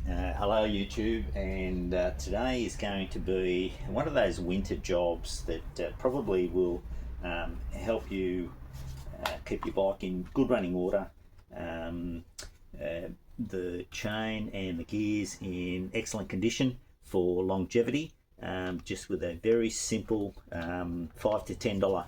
Hello YouTube, and today is going to be one of those winter jobs that probably will help you keep your bike in good running order, the chain and the gears in excellent condition for longevity, just with a very simple $5 to $10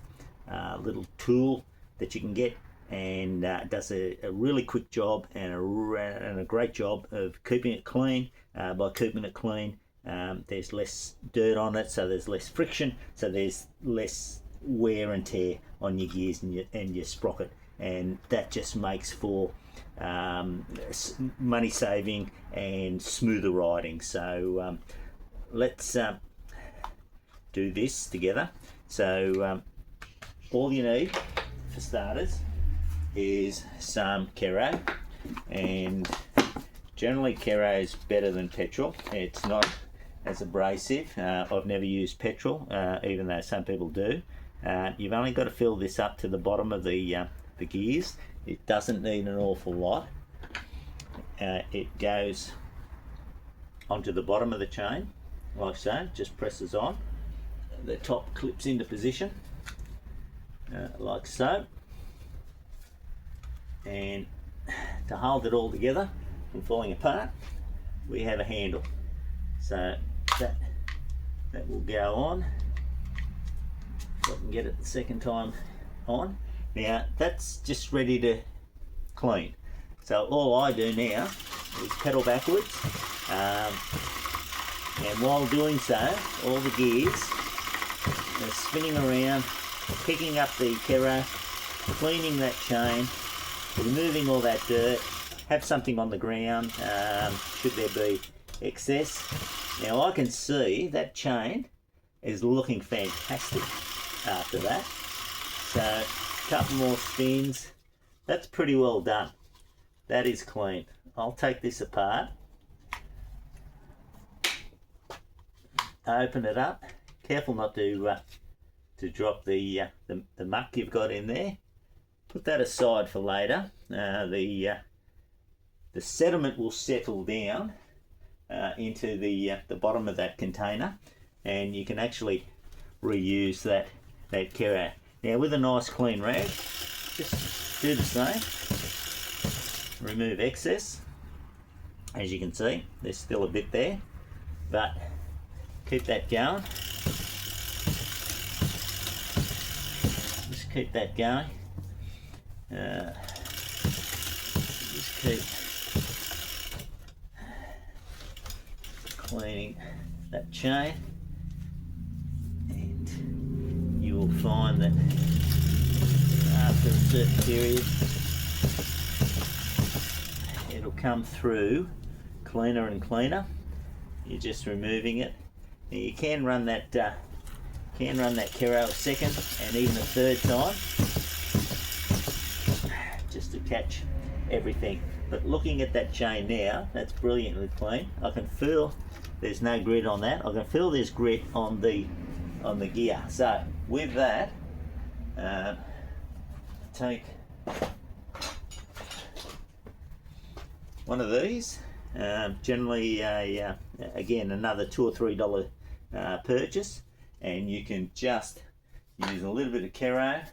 little tool that you can get, and does a really quick job and a great job of keeping it clean. By keeping it clean, there's less dirt on it, so there's less friction, so there's less wear and tear on your gears and your sprocket, and that just makes for money saving and smoother riding. So let's do this together. So all you need for starters is some Kero, and generally Kero is better than petrol. It's not as abrasive. I've never used petrol, even though some people do. You've only got to fill this up to the bottom of the gears. It doesn't need an awful lot. It goes onto the bottom of the chain like so, just presses on. The top clips into position like so, and to hold it all together from falling apart, we have a handle, so that will go on. If I can get it the second time on. Now that's just ready to clean, so all I do now is pedal backwards, and while doing so, all the gears are spinning around, picking up the Kero, cleaning that chain, removing all that dirt. Have something on the ground should there be excess. Now I can see that chain is looking fantastic after that, so a couple more spins. That's pretty well done. That is clean. I'll take this apart, open it up, careful not to drop the muck you've got in there. Put that aside for later. The sediment will settle down into the bottom of that container, and you can actually reuse that Kero. Now with a nice clean rag, just do the same. Remove excess. As you can see, there's still a bit there, but keep that going. Just keep that going. Just keep cleaning that chain, and you will find that after a certain period it'll come through cleaner and cleaner. You're just removing it. Now you can run that Kero a second and even a third time, just to catch everything. But looking at that chain now, that's brilliantly clean. I can feel there's no grit on that. I can feel there's grit on the gear. So with that, take one of these. Generally, again, another $2 or $3 purchase, and you can just use a little bit of Kero.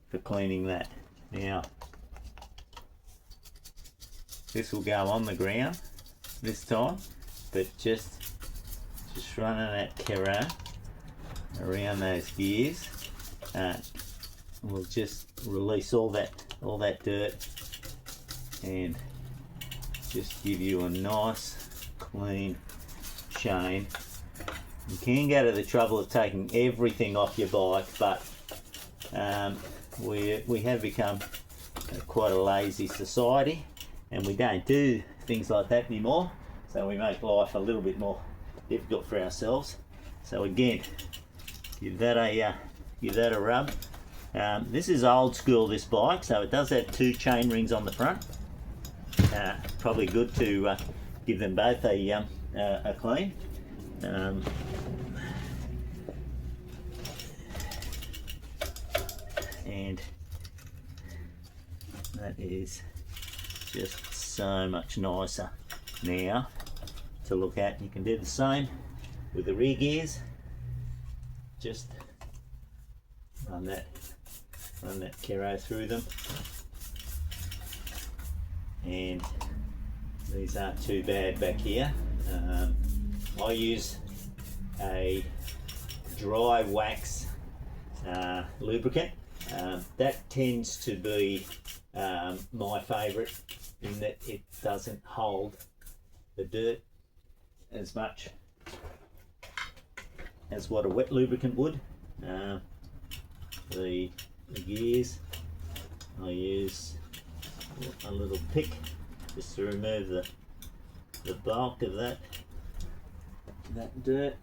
For cleaning that. Now this will go on the ground this time, but just running that Kero around those gears will just release all that dirt and just give you a nice clean chain. You can go to the trouble of taking everything off your bike, but we have become quite a lazy society, and we don't do things like that anymore, so we make life a little bit more difficult for ourselves. So again, give that a rub. This is old school, this bike, so it does have 2 chain rings on the front. Probably good to give them both a clean. and that is just so much nicer now to look at. You can do the same with the rear gears. Just run that Kero through them, and these aren't too bad back here. I use a dry wax lubricant. That tends to be my favourite, in that it doesn't hold the dirt as much as what a wet lubricant would. The gears, I use a little pick just to remove the bulk of that dirt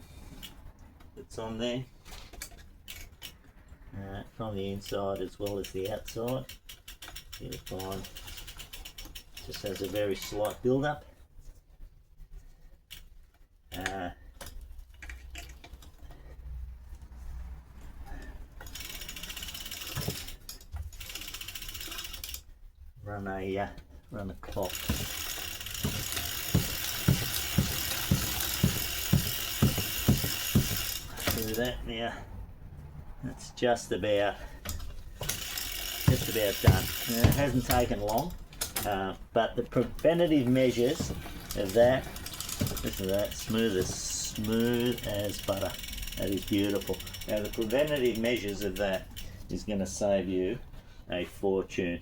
that's on there, from the inside as well as the outside. You'll find just has a very slight build up. Run a cloth through that. Now that's just about done. Now, it hasn't taken long, but the preventative measures of that, listen to that, smooth as butter. That is beautiful. Now the preventative measures of that is going to save you a fortune.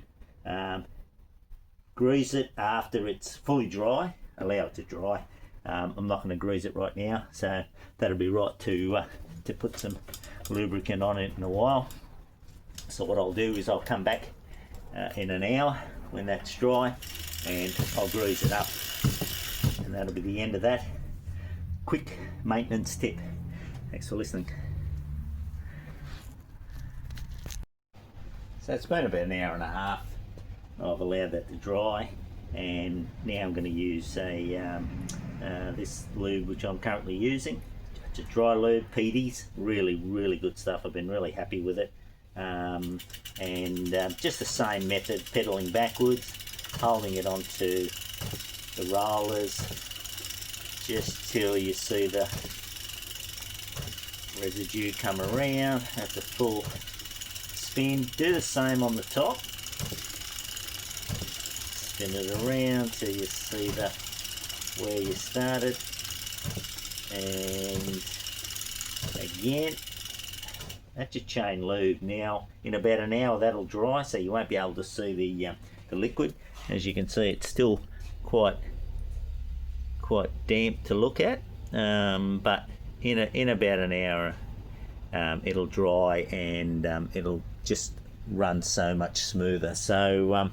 Grease it after it's fully dry. Allow it to dry. I'm not going to grease it right now, so that'll be right to put some lubricant on it in a while. So what I'll do is I'll come back in an hour when that's dry, and I'll grease it up, and that'll be the end of that quick maintenance tip. Thanks for listening. So it's been about an hour and a half. I've allowed that to dry, and now I'm going to use this lube which I'm currently using. It's a dry lube, Petey's, really good stuff. I've been really happy with it, and just the same method, pedaling backwards, holding it onto the rollers just till you see the residue come around at the full spin. Do the same on the top. Spin it around till you see where you started, and again, that's your chain lube. Now in about an hour that'll dry, so you won't be able to see the liquid. As you can see, it's still quite damp to look at, but in about an hour it'll dry, and it'll just run so much smoother. So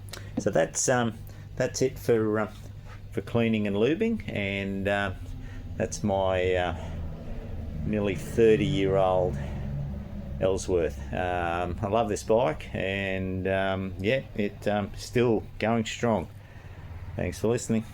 that's it for cleaning and lubing, and that's my nearly 30-year-old Ellsworth. I love this bike, and yeah, it's still going strong. Thanks for listening.